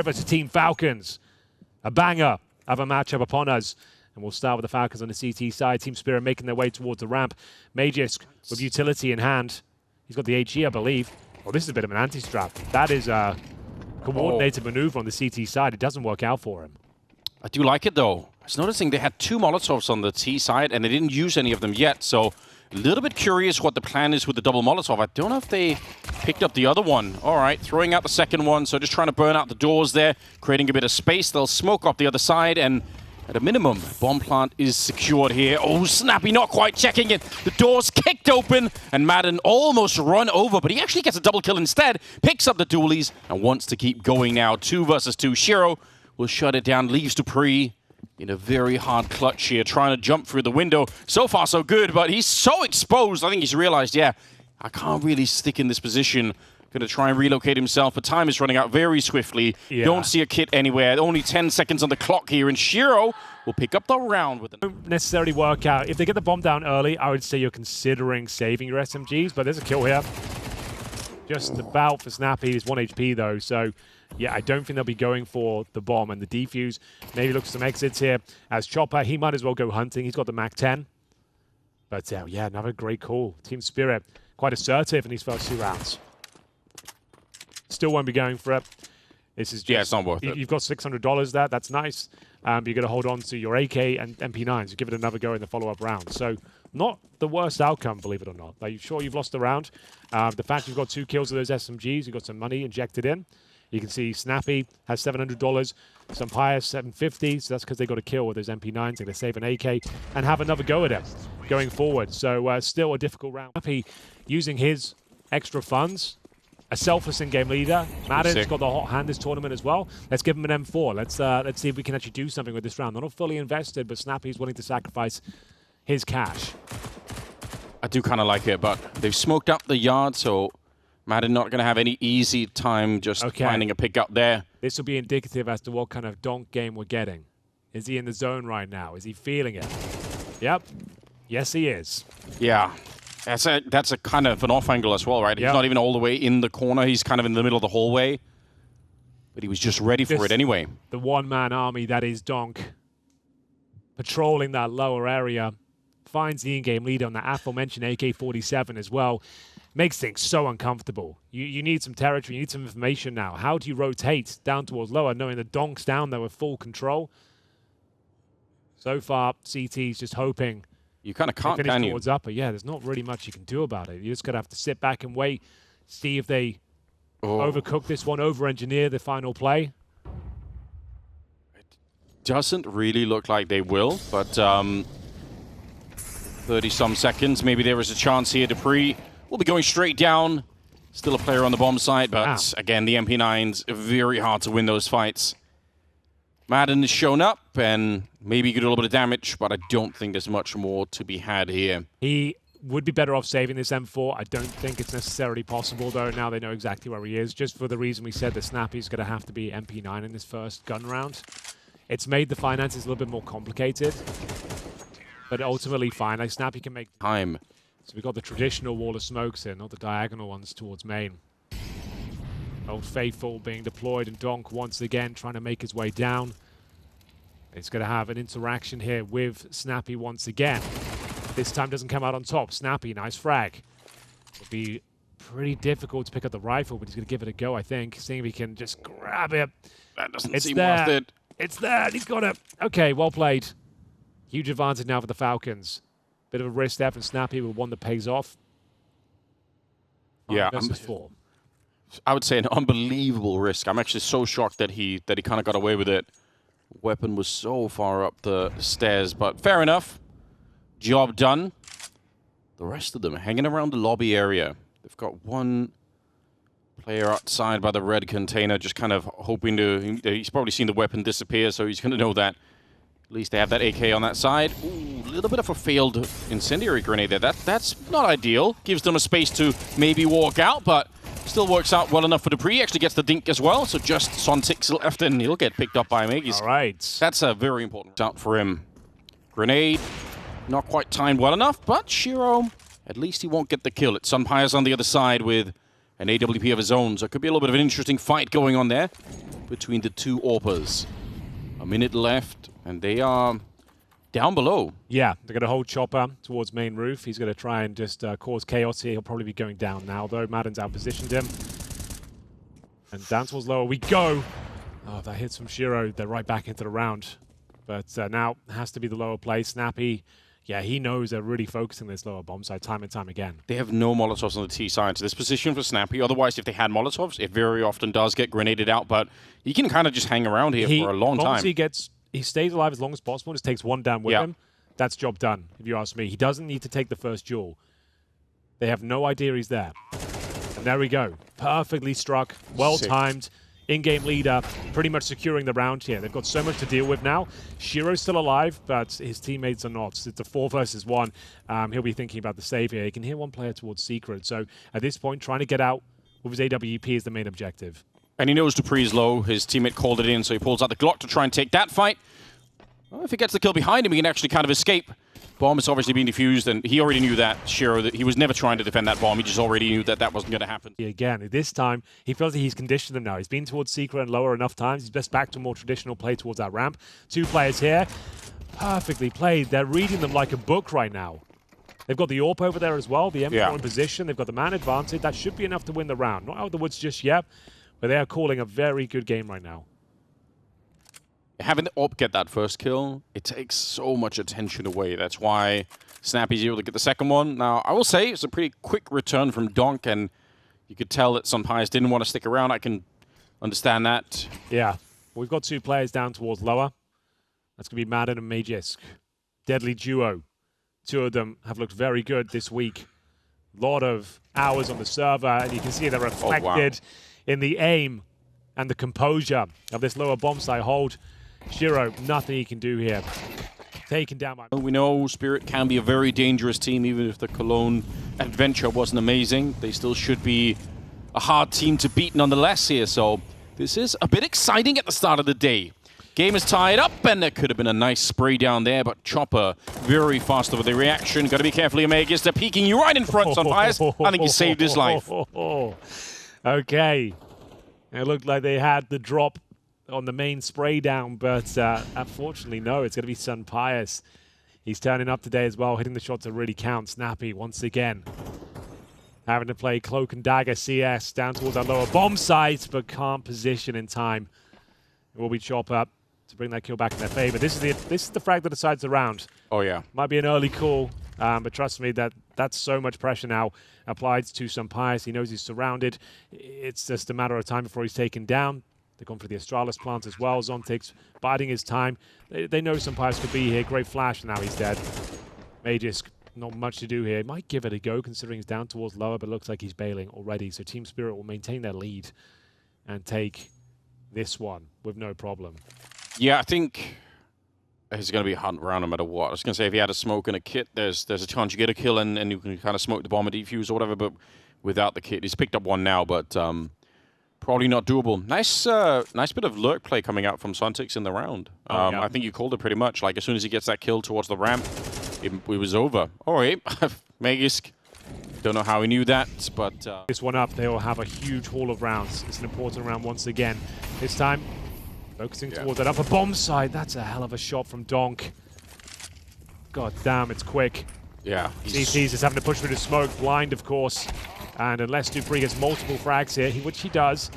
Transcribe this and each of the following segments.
versus Team Falcons. A banger of a matchup upon us. And we'll start with the Falcons on the CT side. Team Spirit making their way towards the ramp. Magisk with utility in hand. He's got the HE, I believe. Oh, this is a bit of an anti-strap. That is a coordinated maneuver on the CT side. It doesn't work out for him. I do like it, though. I was noticing they had 2 Molotovs on the T side, and they didn't use any of them yet. So a little bit curious what the plan is with the double Molotov. I don't know if they picked up the other one. All right, throwing out the second one. So just trying to burn out the doors there, creating a bit of space. They'll smoke up the other side, and at a minimum, bomb plant is secured here. Oh, Snappy not quite checking it. The door's kicked open, and Madden almost run over, but he actually gets a double kill instead, picks up the dualies, and wants to keep going now. 2 versus 2. Shiro will shut it down, leaves Dupree in a very hard clutch here, trying to jump through the window. So far, so good, but he's so exposed. I think he's realized, yeah, I can't really stick in this position. Going to try and relocate himself, but time is running out very swiftly. Yeah. Don't see a kit anywhere. Only 10 seconds on the clock here, and Shiro will pick up the round with it. Don't necessarily work out. If they get the bomb down early, I would say you're considering saving your SMGs, but there's a kill here. Just about for Snappy. He's 1 HP, though, so yeah, I don't think they'll be going for the bomb and the defuse. Maybe look for some exits here. As Chopper, he might as well go hunting. He's got the Mac 10. But yeah, another great call. Team Spirit, quite assertive in these first 2 rounds. Still won't be going for it. This is just, yeah, it's not worth it. You've got $600 there. That's nice. You're going to hold on to your AK and MP9s. You give it another go in the follow-up round. So not the worst outcome, believe it or not. Are you sure you've lost the round? The fact you've got 2 kills of those SMGs, you've got some money injected in. You can see Snappy has $700. Sampire $750. So that's because they got a kill with those MP9s. They're going to save an AK and have another go at it going forward. So still a difficult round. Snappy using his extra funds. A selfless in-game leader. Madden's got the hot hand this tournament as well. Let's give him an M4. Let's see if we can actually do something with this round. They're not fully invested, but Snappy's willing to sacrifice his cash. I do kind of like it, but they've smoked up the yard, so Madden not going to have any easy time just finding a pick up there. This will be indicative as to what kind of donk game we're getting. Is he in the zone right now? Is he feeling it? Yep. Yes, he is. Yeah. That's a kind of an off angle as well, right? Yep. He's not even all the way in the corner. He's kind of in the middle of the hallway. But he was just ready for it anyway. The one-man army that is Donk, patrolling that lower area, finds the in-game leader on that aforementioned AK-47 as well. Makes things so uncomfortable. You need some territory, you need some information now. How do you rotate down towards lower, knowing the Donk's down there with full control? So far, CT's just hoping you kind of can't, can you? Towards upper. Yeah, there's not really much you can do about it. You just got to have to sit back and wait, see if they overcook this one, over-engineer the final play. It doesn't really look like they will, but 30-some seconds. Maybe there is a chance here. Dupree will be going straight down. Still a player on the bomb side, but again, the MP9s, very hard to win those fights. Madden has shown up, and maybe get a little bit of damage, but I don't think there's much more to be had here. He would be better off saving this M4. I don't think it's necessarily possible, though. Now they know exactly where he is, just for the reason we said that Snappy's going to have to be MP9 in this first gun round. It's made the finances a little bit more complicated, but ultimately fine. Like Snappy can make time. So we've got the traditional wall of smokes here, not the diagonal ones towards main. Old Faithful being deployed, and Donk once again trying to make his way down. It's going to have an interaction here with Snappy once again. This time doesn't come out on top. Snappy, nice frag. It'll be pretty difficult to pick up the rifle, but he's going to give it a go, I think. Seeing if he can just grab it. That doesn't seem worth it. It's there. He's got it. Okay, well played. Huge advantage now for the Falcons. Bit of a risk there from Snappy, but one that pays off. 5 versus 4. I would say an unbelievable risk. I'm actually so shocked that he kind of got away with it. Weapon was so far up the stairs, but fair enough. Job done. The rest of them hanging around the lobby area. They've got one player outside by the red container, just kind of hoping to... He's probably seen the weapon disappear, so he's going to know that. At least they have that AK on that side. Ooh, a little bit of a failed incendiary grenade there. That's not ideal. Gives them a space to maybe walk out, but still works out well enough for Dupree. Actually gets the dink as well, so just Son6 left and he'll get picked up by Magisk. All right. That's a very important out for him. Grenade, not quite timed well enough, but Shiro, at least he won't get the kill. It's Sunpire's on the other side with an AWP of his own. So it could be a little bit of an interesting fight going on there between the two AWPers. A minute left, and they are down below. Yeah, they're going to hold Chopper towards main roof. He's going to try and just cause chaos here. He'll probably be going down now, though. Madden's outpositioned him. And down towards lower we go. Oh, that hits from Shiro. They're right back into the round. But now it has to be the lower play. Snappy, yeah, he knows they're really focusing this lower bomb side time and time again. They have no Molotovs on the T side to this position for Snappy. Otherwise, if they had Molotovs, it very often does get grenaded out. But he can kind of just hang around here for a long time. He stays alive as long as possible, just takes one down with him. That's job done, if you ask me. He doesn't need to take the first duel. They have no idea he's there. And there we go. Perfectly struck, well-timed, in-game leader, pretty much securing the round here. They've got so much to deal with now. Shiro's still alive, but his teammates are not. It's a 4 versus 1. He'll be thinking about the save here. He can hear one player towards Secret. So at this point, trying to get out with his AWP is the main objective. And he knows Dupree's low. His teammate called it in, so he pulls out the Glock to try and take that fight. Well, if he gets the kill behind him, he can actually kind of escape. Bomb is obviously being defused, and he already knew that, Shiro, that he was never trying to defend that bomb. He just already knew that that wasn't going to happen. Again, this time, he feels like he's conditioned them now. He's been towards Secret and lower enough times. He's best back to a more traditional play towards that ramp. 2 players here. Perfectly played. They're reading them like a book right now. They've got the AWP over there as well, the M4 in position. They've got the man advantage. That should be enough to win the round. Not out of the woods just yet, but they are calling a very good game right now. Having the AWP get that first kill, it takes so much attention away. That's why Snappy's able to get the second one. Now, I will say it's a pretty quick return from Donk, and you could tell that some players didn't want to stick around. I can understand that. Yeah. We've got 2 players down towards lower. That's going to be Madden and Magisk. Deadly duo. 2 of them have looked very good this week. A lot of hours on the server, and you can see they're reflected in the aim and the composure of this lower bomb site hold. Shiro, nothing he can do here. Taken down by... We know Spirit can be a very dangerous team, even if the Cologne adventure wasn't amazing. They still should be a hard team to beat nonetheless here, so this is a bit exciting at the start of the day. Game is tied up, and there could have been a nice spray down there, but Chopper very fast over the reaction. Got to be careful, Magisk. They're peeking you right in front, Sunfires. I think he saved his life. Okay. It looked like they had the drop on the main spray down, but unfortunately, no. It's going to be Sun Pius. He's turning up today as well, hitting the shots that really count. Snappy, once again, having to play Cloak and Dagger CS down towards that lower bomb site, but can't position in time. It will be Chopper to bring that kill back in their favor. This is the frag that decides the round. Oh, yeah. Might be an early call, but trust me, that's so much pressure now applied to Sun Pius. He knows he's surrounded. It's just a matter of time before he's taken down. They've gone for the Astralis plant as well. Zontic's biding his time. They know Sun Pius could be here. Great flash, now he's dead. Magisk, not much to do here. Might give it a go, considering he's down towards lower, but looks like he's bailing already. So Team Spirit will maintain their lead and take this one with no problem. Yeah, I think it's going to be a hunt round no matter what. I was going to say, if he had a smoke and a kit, there's a chance you get a kill and you can kind of smoke the bomb and defuse or whatever, but without the kit. He's picked up one now, but... probably not doable. Nice bit of lurk play coming out from Zontix in the round. I think you called it pretty much. Like, as soon as he gets that kill towards the ramp, it was over. All right, Magisk. Don't know how he knew that, but... This one up, they will have a huge haul of rounds. It's an important round once again. This time, focusing towards that upper bomb side. That's a hell of a shot from Donk. God damn, it's quick. Yeah. CT's just having to push through the smoke. Blind, of course. And unless Dupree gets multiple frags here, which he does,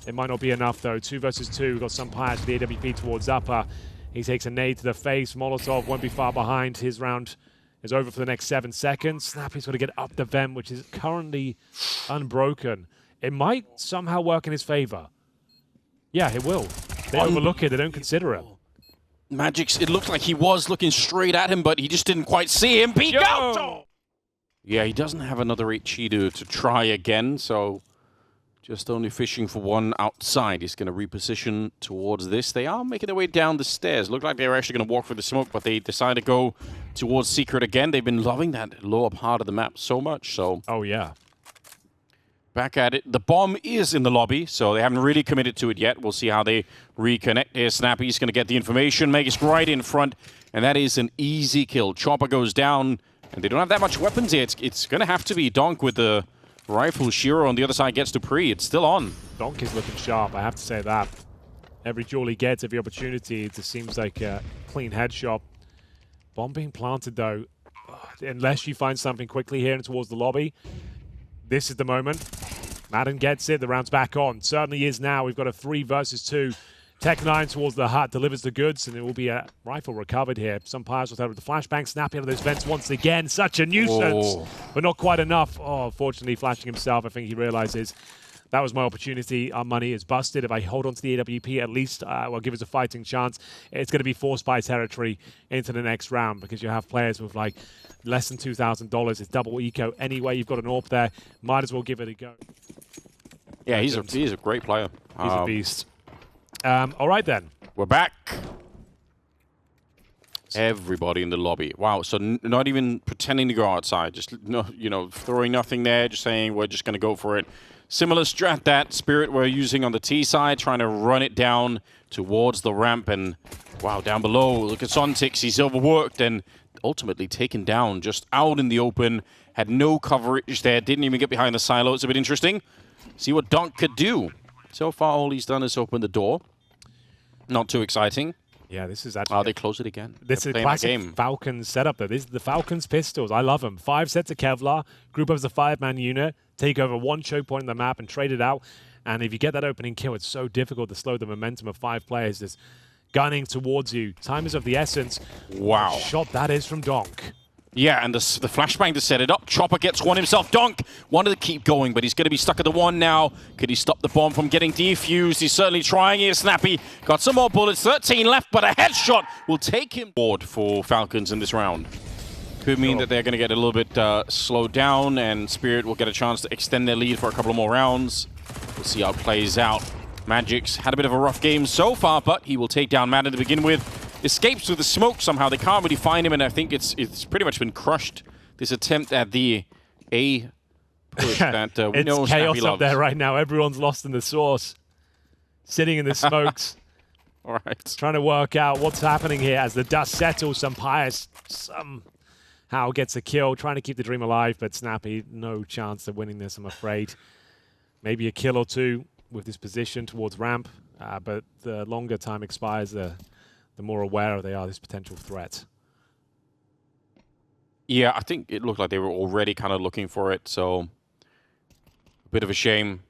it might not be enough, though. 2 versus 2. We've got Sun Pius with the AWP towards upper. He takes a nade to the face. Molotov won't be far behind. His round is over for the next 7 seconds. Snappy's got to get up the vent, which is currently unbroken. It might somehow work in his favor. Yeah, it will. They overlook it. They don't consider it. Magisk, it looked like he was looking straight at him, but he just didn't quite see him. Peek out! Yeah, he doesn't have another HE to try again, so just only fishing for one outside. He's going to reposition towards this. They are making their way down the stairs. Looked like they were actually going to walk through the smoke, but they decided to go towards Secret again. They've been loving that lower part of the map so much, so... Oh, yeah. Back at it. The bomb is in the lobby, so they haven't really committed to it yet. We'll see how they reconnect. Here's Snappy's going to get the information. Magisk right in front, and that is an easy kill. Chopper goes down, and they don't have that much weapons here. It's going to have to be Donk with the Rifle Shiro on the other side gets Dupree. It's still on. Donk is looking sharp, I have to say that. Every duel he gets, every opportunity, it just seems like a clean headshot. Bomb being planted, though. Unless you find something quickly here and towards the lobby, this is the moment. Madden gets it, the round's back on. Certainly is now. We've got a 3 versus 2. Tech9 towards the hut, delivers the goods, and it will be a rifle recovered here. Some players will have the flashbang snapping out of those vents once again. Such a nuisance, but not quite enough. Oh, fortunately, flashing himself, I think he realizes that was my opportunity. Our money is busted. If I hold on to the AWP, at least will give us a fighting chance. It's going to be forced by territory into the next round because you have players with like less than $2,000. It's double eco. Anyway, you've got an AWP there. Might as well give it a go. Yeah, he's a great player. He's a beast. All right, then. We're back. Everybody in the lobby. Wow, so not even pretending to go outside. Just, throwing nothing there, just saying we're just going to go for it. Similar strat that Spirit were using on the T side, trying to run it down towards the ramp. And, wow, down below, look at Zontix. He's overworked and ultimately taken down just out in the open. Had no coverage there. Didn't even get behind the silo. It's a bit interesting. See what Donk could do. So far, all he's done is open the door. Not too exciting. Yeah, this is actually... Oh, they close it again. This is a classic Falcons setup, though. This is the Falcons pistols. I love them. 5 sets of Kevlar, group up as a 5-man unit, take over 1 choke point on the map and trade it out. And if you get that opening kill, it's so difficult to slow the momentum of 5 players just gunning towards you. Time is of the essence. Wow. What shot that is from Donk. Yeah, and the flashbang to set it up. Chopper gets one himself. Donk wanted to keep going, but he's going to be stuck at the 1 now. Could he stop the bomb from getting defused? He's certainly trying here, Snappy. Got some more bullets. 13 left, but a headshot will take him forward for Falcons in this round. Could mean that they're going to get a little bit slowed down, and Spirit will get a chance to extend their lead for a couple of more rounds. We'll see how it plays out. Magisk had a bit of a rough game so far, but he will take down Madden to begin with. Escapes through the smoke somehow. They can't really find him, and I think it's pretty much been crushed. This attempt at the A push that we know it's Snappy chaos loves. up there right now. Everyone's lost in the source. Sitting in the smokes. All right. Trying to work out what's happening here as the dust settles. Some Pius somehow gets a kill. Trying to keep the dream alive, but Snappy, no chance of winning this, I'm afraid. Maybe a kill or 2 with this position towards ramp, but the longer time expires, the more aware they are of this potential threat. Yeah, I think it looked like they were already kind of looking for it, so a bit of a shame.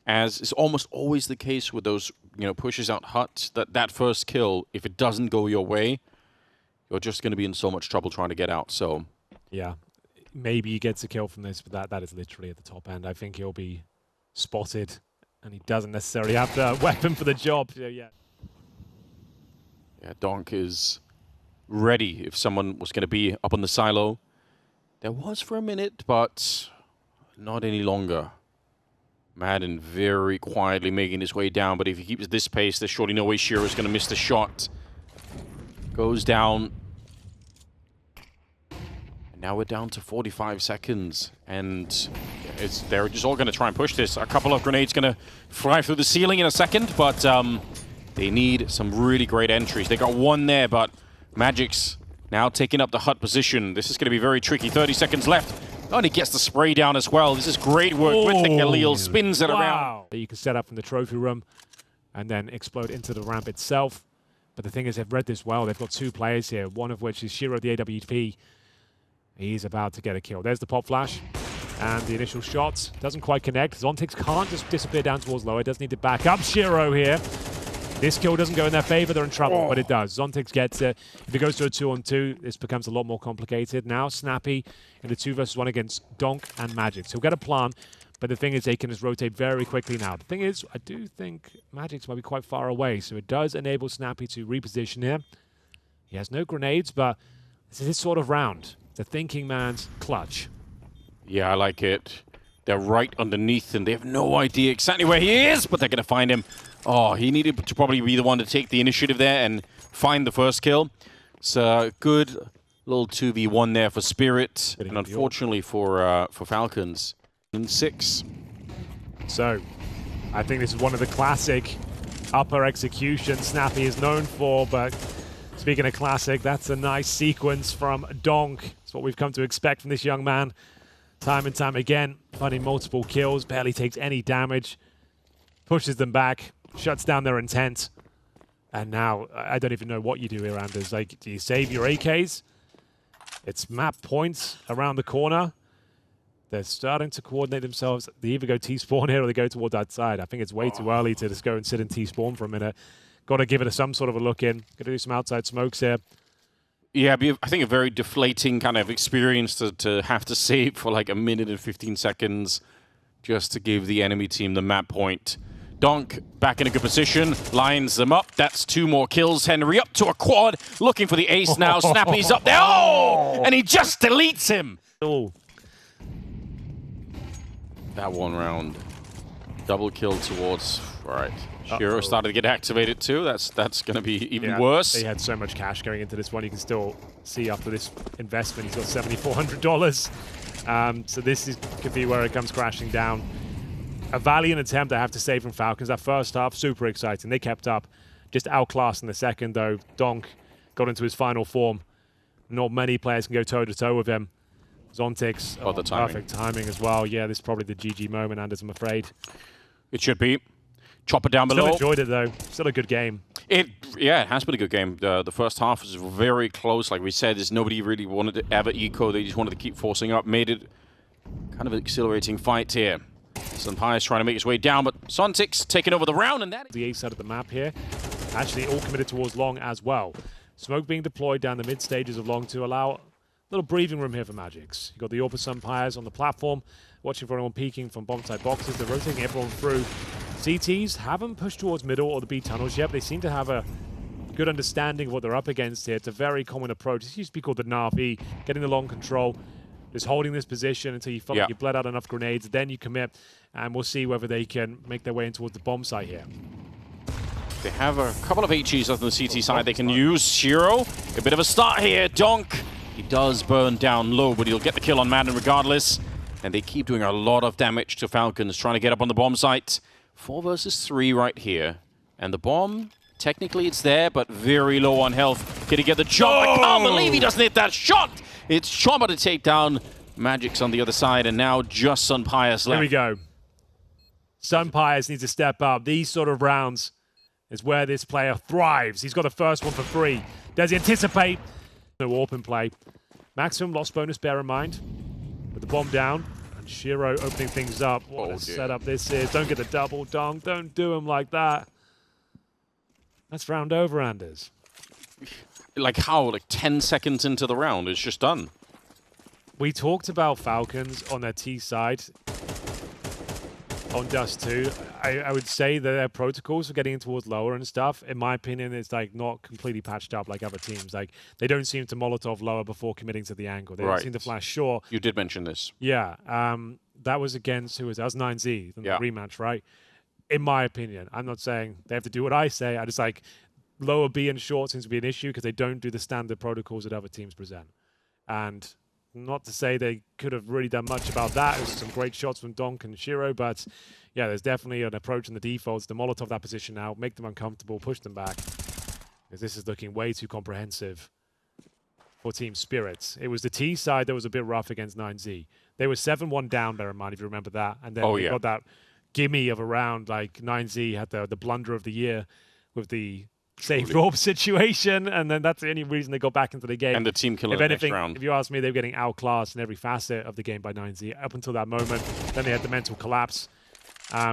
As is almost always the case with those, pushes out huts, that first kill, if it doesn't go your way, you're just going to be in so much trouble trying to get out, so... Yeah, maybe he gets a kill from this, but that is literally at the top end. I think he'll be spotted, and he doesn't necessarily have the weapon for the job. So, yeah. Yeah, Donk is ready if someone was going to be up on the silo. There was for a minute, but not any longer. Madden very quietly making his way down, but if he keeps this pace, there's surely no way Shiro is going to miss the shot. Goes down. And now we're down to 45 seconds, and they're just all going to try and push this. A couple of grenades going to fly through the ceiling in a second, but... they need some really great entries. They got 1 there, but Magic's now taking up the hut position. This is going to be very tricky. 30 seconds left. Oh, and he gets the spray down as well. This is great work with the Khalil. Spins it around. That you can set up from the trophy room and then explode into the ramp itself. But the thing is, they've read this well. They've got 2 players here, one of which is Shiro, the AWP. He's about to get a kill. There's the pop flash. And the initial shot doesn't quite connect. Zontix can't just disappear down towards lower. Does need to back up Shiro here. This kill doesn't go in their favor, they're in trouble, but it does. Zontix gets it. If it goes to a 2-on-2, this becomes a lot more complicated. Now Snappy in a 2 versus 1 against Donk and Magisk. So he'll get a plan, but the thing is they can just rotate very quickly now. The thing is, I do think Magisk might be quite far away, so it does enable Snappy to reposition here. He has no grenades, but this is his sort of round. The thinking man's clutch. Yeah, I like it. They're right underneath, and they have no idea exactly where he is, but they're going to find him. Oh, he needed to probably be the one to take the initiative there and find the first kill. It's a good little 2v1 there for Spirit, and unfortunately for Falcons. In 6. So, I think this is one of the classic upper executions Snappy is known for, but speaking of classic, that's a nice sequence from Donk. It's what we've come to expect from this young man time and time again. finding multiple kills, barely takes any damage, pushes them back, shuts down their intent. And now, I don't even know what you do here, Anders. Like, do you save your AKs? It's map points around the corner. They're starting to coordinate themselves. They either go T-spawn here or they go toward that side. I think it's way too early to just go and sit in T-spawn for a minute. Got to give it some sort of a look in. Got to do some outside smokes here. Yeah, I think a very deflating kind of experience to have to save for like a minute and 15 seconds just to give the enemy team the map point. Donk back in a good position, lines them up. That's 2 more kills. Henry up to a quad, looking for the ace now. Snappy's up there. Oh! And he just deletes him. Oh. That one round. Double kill towards... All right. zywOo started to get activated too. That's going to be even worse. They had so much cash going into this one. You can still see after this investment, he's got $7,400. So this could be where it comes crashing down. A valiant attempt, I have to say, from Falcons. That first half, super exciting. They kept up. Just outclassed in the second, though. Donk got into his final form. Not many players can go toe-to-toe with him. Zontix, perfect timing as well. Yeah, this is probably the GG moment, Anders, I'm afraid. It should be. Chopper down below. Still enjoyed it, though. Still a good game. It has been a good game. The first half was very close. Like we said, nobody really wanted to ever eco. They just wanted to keep forcing up. Made it kind of an exhilarating fight here. Sunpire's trying to make his way down, but Zontix taking over the round, and that is the A side of the map here. Actually, all committed towards long as well. Smoke being deployed down the mid stages of long to allow a little breathing room here for Magisk. You've got the AWP Sunpires on the platform, watching for anyone peeking from bomb side boxes. They're rotating everyone through. CTs haven't pushed towards middle or the B tunnels yet, but they seem to have a good understanding of what they're up against here. It's a very common approach. This used to be called the NAVI, getting the long control. Just holding this position until you feel like you bled out enough grenades, then you commit, and we'll see whether they can make their way in towards the bomb site here. They have a couple of HEs on the CT side they can use. zywOo, a bit of a start here. Donk, he does burn down low, but he'll get the kill on Madden regardless. And they keep doing a lot of damage to Falcons, trying to get up on the bomb site. 4 versus 3 right here. And the bomb, technically it's there, but very low on health. Can he get the jump? I can't believe he doesn't hit that shot! It's Chopper to take down. Magic's on the other side, and now just Sunpire's left. Here we go. Sunpires needs to step up. These sort of rounds is where this player thrives. He's got the first one for free. Does he anticipate? No AWP in play. Maximum loss bonus, bear in mind. With the bomb down, and zywOo opening things up. What a setup this is. Don't get the double dunk. Don't do him like that. That's round over, Anders. Like how? Like 10 seconds into the round, it's just done. We talked about Falcons on their T side on Dust 2. I would say that their protocols for getting in towards lower and stuff, in my opinion, is like not completely patched up like other teams. Like they don't seem to Molotov lower before committing to the angle. They don't seem to flash short. You did mention this. Yeah. That was against, who was that? That was NAVI, the rematch, right? In my opinion. I'm not saying they have to do what I say. I just like lower B and short seems to be an issue because they don't do the standard protocols that other teams present. And not to say they could have really done much about that. It was some great shots from Donk and zywOo, but yeah, there's definitely an approach in the defaults to Molotov that position now, make them uncomfortable, push them back. Because this is looking way too comprehensive for Team Spirits. It was the T side that was a bit rough against 9Z. They were 7-1 down, bear in mind, if you remember that. And then they got that gimme of a round, like 9Z had the blunder of the year with the saved ropz situation, and then that's the only reason they got back into the game. And the team killer if anything, next round. If you ask me, they were getting outclassed in every facet of the game by 9Z up until that moment. Then they had the mental collapse.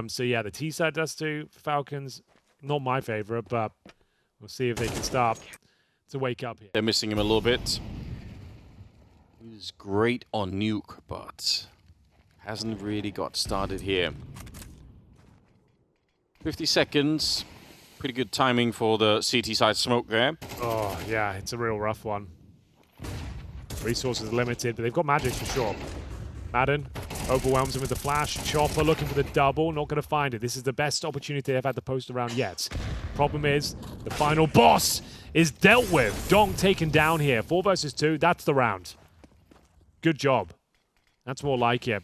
So yeah, the T side does too. Falcons, not my favorite, but we'll see if they can start to wake up here. They're missing him a little bit. He's great on nuke, but hasn't really got started here. 50 seconds. Pretty good timing for the CT side smoke there. Oh, yeah, it's a real rough one. Resources are limited, but they've got Magisk for sure. Madden overwhelms him with the flash. Chopper looking for the double, not going to find it. This is the best opportunity they've had to post around yet. Problem is, the final boss is dealt with. Donk taken down here. 4 versus 2, that's the round. Good job. That's more like it.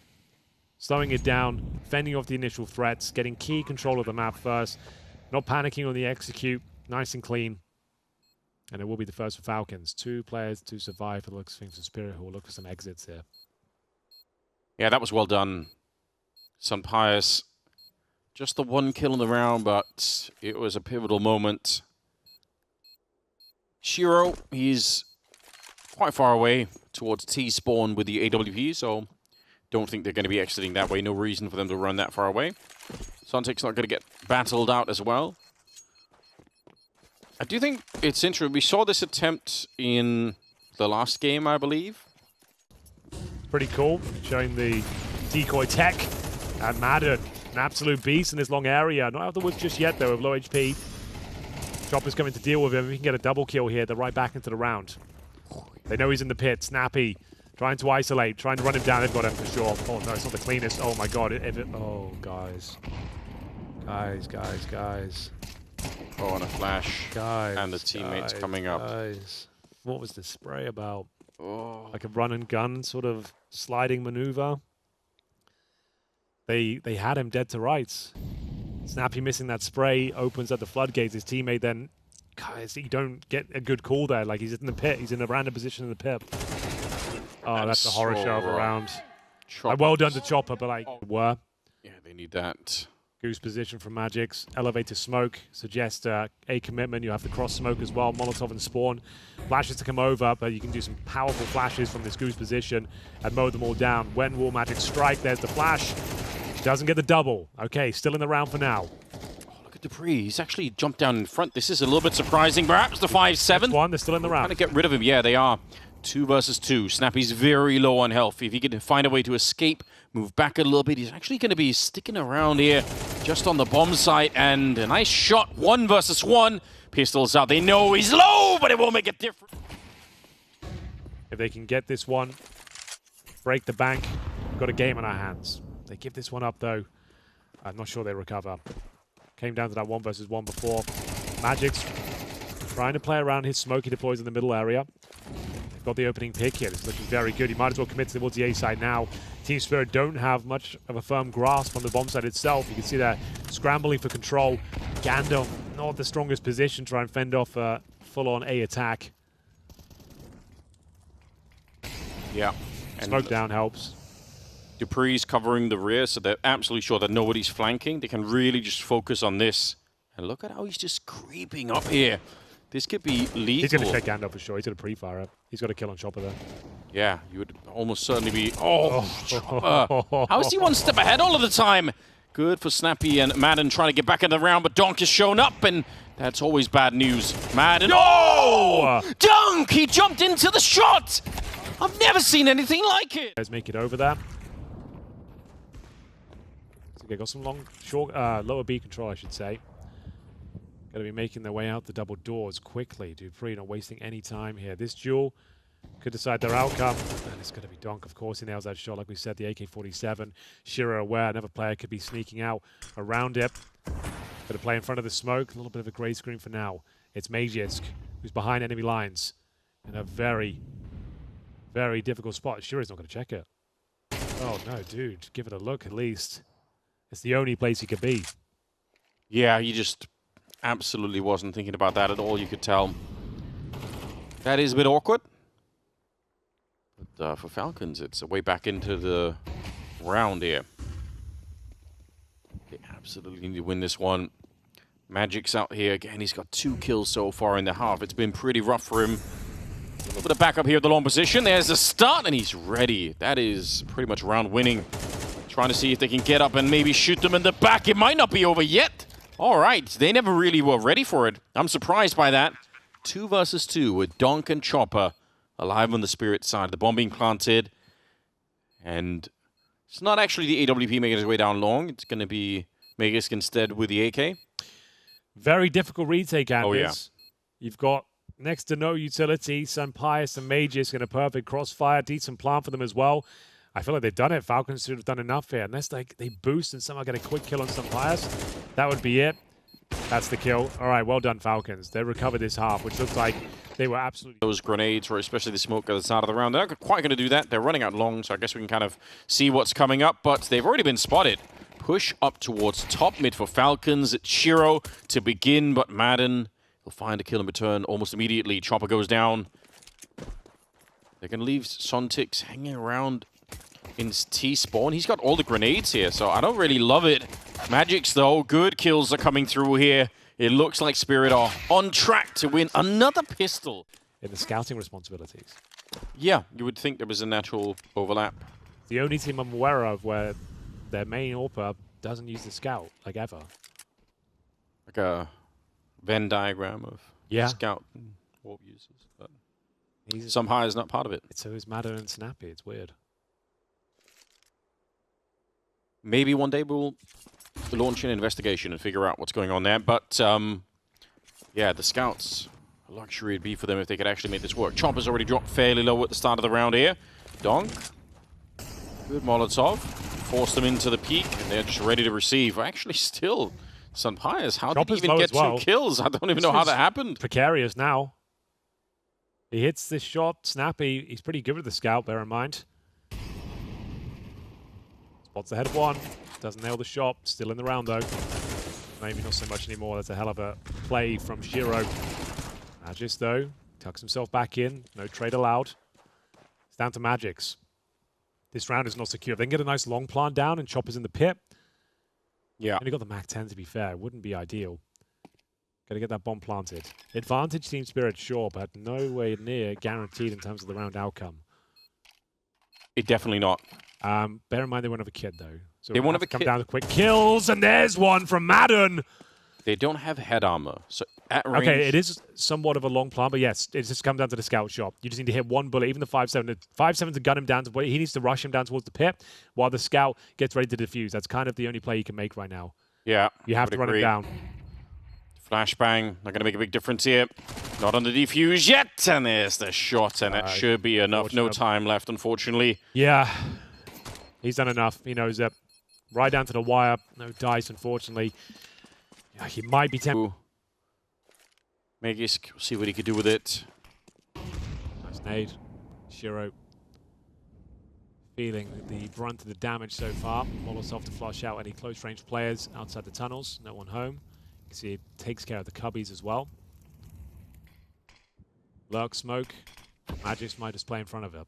Slowing it down, fending off the initial threats, getting key control of the map first. Not panicking on the execute, nice and clean. And it will be the first for Falcons. 2 players to survive for the looks of things. Spirit who will look for some exits here. Yeah, that was well done. Sunpius, just the one kill in the round, but it was a pivotal moment. Shiro, he's quite far away towards T-spawn with the AWP, so don't think they're going to be exiting that way. No reason for them to run that far away. Suntic's not going to get battled out as well. I do think it's interesting. We saw this attempt in the last game, I believe. Pretty cool, showing the decoy tech. And Madden, an absolute beast in this long area. Not out of the woods just yet, though, with low HP. Chopper's coming to deal with him. He can get a double kill here. They're right back into the round. They know he's in the pit. Snappy trying to isolate, trying to run him down. They've got him for sure. Oh, no, it's not the cleanest. Oh, my God. Oh, guys. Guys. Oh, and a flash. Guys. And the teammates coming up. Guys. What was the spray about? Oh. Like a run and gun sort of sliding maneuver. They had him dead to rights. Snappy missing that spray opens up the floodgates. His teammate then, guys, you don't get a good call there. Like he's in the pit. He's in a random position in the pit. Oh, that's a horror show of a round. Well done to Chopper, but like, were. Yeah, they need that. Goose position from Magisk. Elevator smoke suggests a commitment. You have the cross smoke as well. Molotov and spawn. Flashes to come over, but you can do some powerful flashes from this goose position and mow them all down. When will Magic strike? There's the flash. Doesn't get the double. Okay, still in the round for now. Oh, look at Dupree. He's actually jumped down in front. This is a little bit surprising, perhaps. The 5-7. One, they're still in the round. Trying to get rid of him. Yeah, they are. 2 versus 2. Snappy's very low on health. If he can find a way to escape, move back a little bit, he's actually going to be sticking around here just on the bomb site. And a nice shot. 1 versus 1. Pistols out. They know he's low, but it won't make a difference. If they can get this one, break the bank, we've got a game on our hands. They give this one up, though. I'm not sure they recover. Came down to that 1 versus 1 before. Magic's trying to play around his smoke. He deploys in the middle area. They've got the opening pick here. This is looking very good. He might as well commit towards the A side now. Team Spirit don't have much of a firm grasp on the bomb site itself. You can see they're scrambling for control. Gandalf, not the strongest position, try and fend off a full-on A attack. Yeah. Smoke down helps. Dupree's covering the rear, so they're absolutely sure that nobody's flanking. They can really just focus on this. And look at how he's just creeping up here. This could be lethal. He's going to check Gandalf for sure. He's going to pre-fire up. He's got a kill on Chopper there. Yeah, you would almost certainly be... Oh, Chopper. How is he 1 step ahead all of the time? Good for Snappy and Madden trying to get back in the round, but Donk has shown up, and that's always bad news. Madden... Oh! Donk! He jumped into the shot! I've never seen anything like it! Let's make it over there. Okay, got some lower B control, I should say. Got to be making their way out the double doors quickly. Dupree not wasting any time here. This duel could decide their outcome. And it's going to be Donk, of course. He nails that shot, like we said, the AK-47. Shiro aware another player could be sneaking out around it. Got to play in front of the smoke. A little bit of a gray screen for now. It's Magisk, who's behind enemy lines in a very, very difficult spot. Shiro's not going to check it. Oh, no, dude. Give it a look, at least. It's the only place he could be. Yeah, he just absolutely wasn't thinking about that at all, you could tell. That is a bit awkward. But for Falcons, it's a way back into the round here. They absolutely need to win this one. Magic's out here again. He's got 2 kills so far in the half. It's been pretty rough for him. A little bit of backup here at the long position. There's the start, and he's ready. That is pretty much round winning. Trying to see if they can get up and maybe shoot them in the back. It might not be over yet. All right, they never really were ready for it. I'm surprised by that. 2 versus 2 with Donk and Chopper alive on the Spirit side. The bomb being planted. And it's not actually the AWP making its way down long. It's going to be Magisk instead with the AK. Very difficult retake, Anders. Oh, yeah. You've got next to no utility. Sunpius and Magisk in a perfect crossfire. Decent plan for them as well. I feel like they've done it. Falcons should have done enough here. Unless they boost and somehow get a quick kill on Sunpius, that would be it. That's the kill. All right, well done, Falcons. They recovered this half, which looks like they were absolutely... Those grenades, or especially the smoke at the start of the round, they're not quite going to do that. They're running out long, so I guess we can kind of see what's coming up. But they've already been spotted. Push up towards top mid for Falcons. It's Shiro to begin, but Madden will find a kill in return almost immediately. Chopper goes down. They're going to leave Sontix hanging around in T-spawn. He's got all the grenades here, so I don't really love it. Magisk, though, good kills are coming through here. It looks like Spirit are on track to win another pistol. In the scouting responsibilities. Yeah, you would think there was a natural overlap. The only team I'm aware of where their main AWPer doesn't use the scout, like ever. Like a Venn diagram of scout and AWP users. But somehow is not part of it. So is Madden and Snappy. It's weird. Maybe one day we'll launch an investigation and figure out what's going on there. But yeah, the scouts, a luxury it'd be for them if they could actually make this work. Chomper's already dropped fairly low at the start of the round here. Donk, good Molotov, force them into the peak, and they're just ready to receive. Actually, still, Sunpire's, how did he even get 2 kills? I don't even know how that happened. Precarious now. He hits this shot. Snappy, he's pretty good with the scout, bear in mind. Spots ahead of one. Doesn't nail the shot. Still in the round, though. Maybe not so much anymore. That's a hell of a play from zywOo. Magisk, though, tucks himself back in. No trade allowed. It's down to Magisk. This round is not secure. If they can get a nice long plant down and Chopper's in the pit. Yeah. Only got the Mac 10, to be fair. It wouldn't be ideal. Got to get that bomb planted. Advantage Team Spirit, sure, but nowhere near guaranteed in terms of the round outcome. It definitely not. Bear in mind they won't have a kid, though. So they won't have to come down to quick kills, and there's one from Madden. They don't have head armor, so at range... Okay, it is somewhat of a long plan, but yes, it just comes down to the scout shot. You just need to hit one bullet, even the 5.7. 5.7 to gun him down. He needs to rush him down towards the pit while the scout gets ready to defuse. That's kind of the only play you can make right now. Yeah, you have to run him down. Flashbang, not going to make a big difference here. Not on the defuse yet, and there's the shot, and it should be enough. No time left, unfortunately. Yeah, he's done enough. He knows that. Right down to the wire. No dice, unfortunately. Yeah, he might be tempted. Magisk, we'll see what he could do with it. Nice nade. zywOo feeling the brunt of the damage so far. Molotov to flush out any close-range players outside the tunnels. No one home. You can see it takes care of the cubbies as well. Lurk smoke. Magisk might just play in front of it.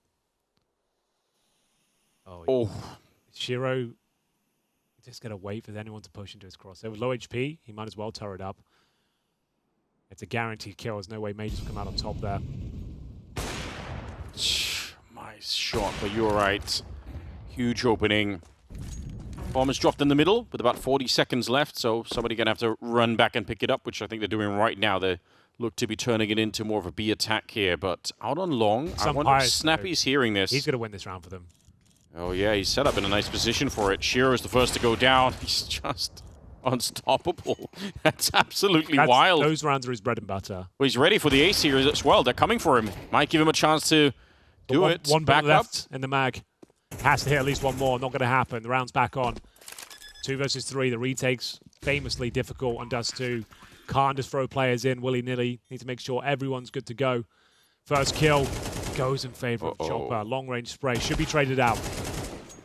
Oh. zywOo just got to wait for anyone to push into his crosshair. With low HP, he might as well turret up. It's a guaranteed kill. There's no way Magisk will come out on top there. Nice shot, but you're right. Huge opening. Bomb is dropped in the middle with about 40 seconds left, so somebody going to have to run back and pick it up, which I think they're doing right now. They look to be turning it into more of a B attack here, but out on long, I wonder if Snappy's hearing this. He's going to win this round for them. Oh yeah, he's set up in a nice position for it. zywOo is the first to go down. He's just unstoppable. That's absolutely wild. Those rounds are his bread and butter. Well, he's ready for the ace here as well. They're coming for him. Might give him a chance to do it. One back left in the mag. Has to hit at least one more. Not going to happen. The round's back on. 2 versus 3. The retake's famously difficult on Dust 2. Can't just throw players in willy-nilly. Need to make sure everyone's good to go. First kill goes in favor of Chopper. Long-range spray. Should be traded out.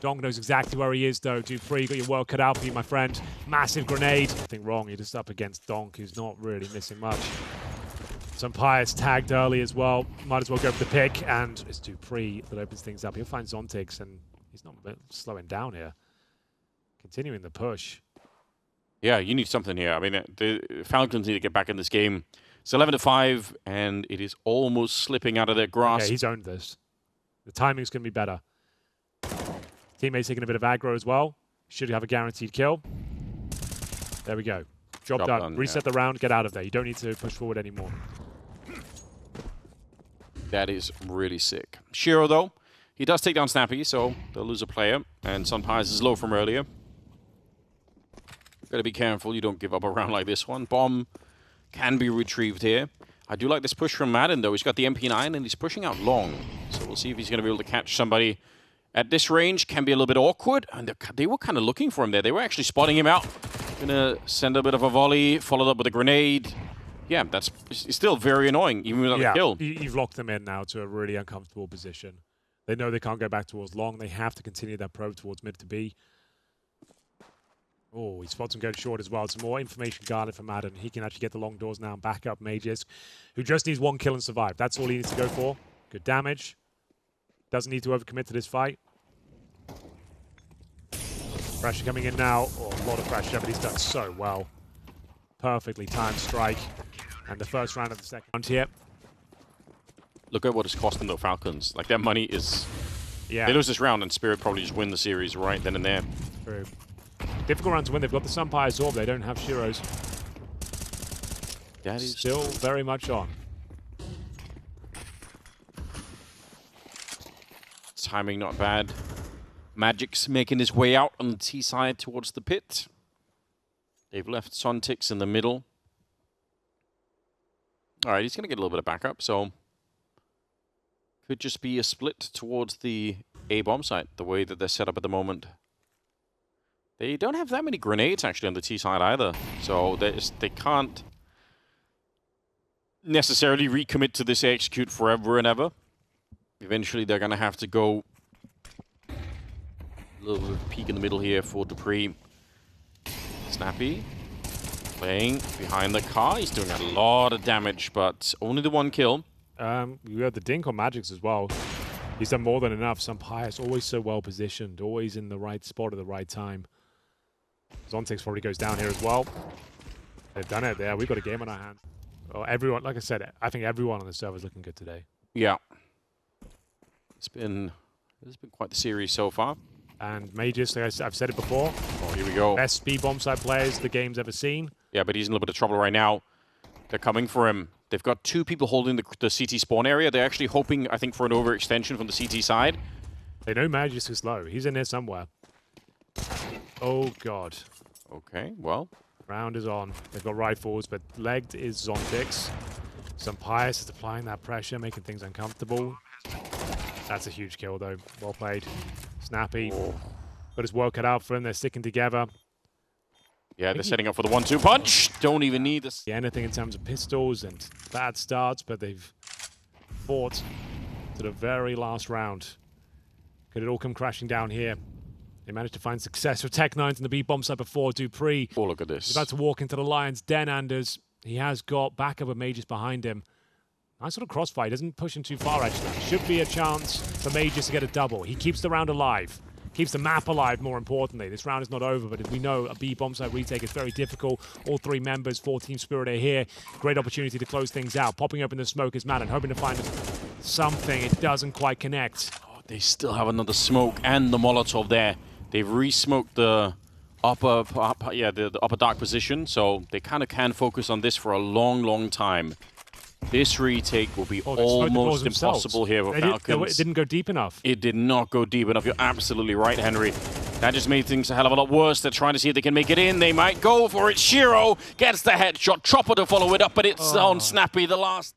Donk knows exactly where he is, though. Dupree, you got your work cut out for you, my friend. Massive grenade. Nothing wrong. You're just up against Donk, who's not really missing much. Sunpire's tagged early as well. Might as well go for the pick. And it's Dupree that opens things up. He'll find Zontix, and he's not slowing down here. Continuing the push. Yeah, you need something here. I mean, the Falcons need to get back in this game. It's 11-5, and it is almost slipping out of their grasp. Yeah, he's owned this. The timing's going to be better. Teammates taking a bit of aggro as well. Should have a guaranteed kill. There we go. Job done. Reset the round, get out of there. You don't need to push forward anymore. That is really sick. zywOo, though, he does take down Snappy, so they'll lose a player. And Sunpire's is low from earlier. Gotta be careful you don't give up a round like this one. Bomb can be retrieved here. I do like this push from Madden, though. He's got the MP9, and he's pushing out long. So we'll see if he's going to be able to catch somebody at this range. Can be a little bit awkward. And they were kind of looking for him there. They were actually spotting him out. Gonna send a bit of a volley, followed up with a grenade. Yeah, that's still very annoying, even without the kill. You've locked them in now to a really uncomfortable position. They know they can't go back towards long. They have to continue that probe towards mid to B. Oh, he spots him going short as well. Some more information guarded from Madden. He can actually get the long doors now and back up Magisk, who just needs 1 kill and survive. That's all he needs to go for. Good damage. Doesn't need to overcommit to this fight. Pressure coming in now. Oh, a lot of pressure, but he's done so well. Perfectly timed strike. And the first round of the second round here. Look at what it's costing the Falcons. Like, their money is... Yeah. They lose this round, and Spirit probably just win the series right then and there. True. Difficult round to win. They've got the Sunpyre's Orb. They don't have Shiro's. That is still very much on. Timing not bad. Magic's making his way out on the T side towards the pit. They've left Sontix in the middle. All right, he's going to get a little bit of backup, so could just be a split towards the A bomb site, the way that they're set up at the moment. They don't have that many grenades, actually, on the T side either, so they can't necessarily recommit to this execute forever and ever. Eventually, they're going to have to go a little bit of peek in the middle here for dupreeh. Snappy playing behind the car. He's doing a lot of damage, but only the one kill. We have the dink on Magisk as well. He's done more than enough. Sunpyre's always so well positioned, always in the right spot at the right time. Zontix probably goes down here as well. They've done it there. We've got a game on our hands. Well, everyone, like I said, I think everyone on the server is looking good today. Yeah. It's been quite the series so far. And Magisk, like I've said it before. Oh, here we go. Best speed bomb side players the game's ever seen. Yeah, but he's in a little bit of trouble right now. They're coming for him. They've got two people holding the CT spawn area. They're actually hoping, I think, for an overextension from the CT side. They know Magisk is low. He's in there somewhere. Oh, God. Okay, well. Round is on. They've got rifles, but legged is Zontix. Sunpyre is applying that pressure, making things uncomfortable. That's a huge kill, though. Well played. Snappy. Oh. Got his work cut out for him. They're sticking together. Yeah, they're setting up for the 1-2 punch. Don't even need this. Anything in terms of pistols and bad starts, but they've fought to the very last round. Could it all come crashing down here? They managed to find success with Tech9s in the B bomb site before dupreeh. Oh, look at this. He's about to walk into the Lion's Den, Anders. He has got backup of Magisk behind him. Nice sort of crossfire. Doesn't push him too far, actually. Should be a chance for Magisk to get a double. He keeps the round alive. Keeps the map alive, more importantly. This round is not over, but as we know, a B bomb site retake is very difficult. All three members, 4-team Spirit are here. Great opportunity to close things out. Popping open the smoke is Madden, hoping to find something. It doesn't quite connect. Oh, they still have another smoke and the Molotov there. They've re-smoked the upper dark position, so they kind of can focus on this for a long, long time. This retake will be almost impossible here for Falcons. It didn't go deep enough. It did not go deep enough. You're absolutely right, Henry. That just made things a hell of a lot worse. They're trying to see if they can make it in. They might go for it. Shiro gets the headshot. Chopper to follow it up, but it's on Snappy, the last.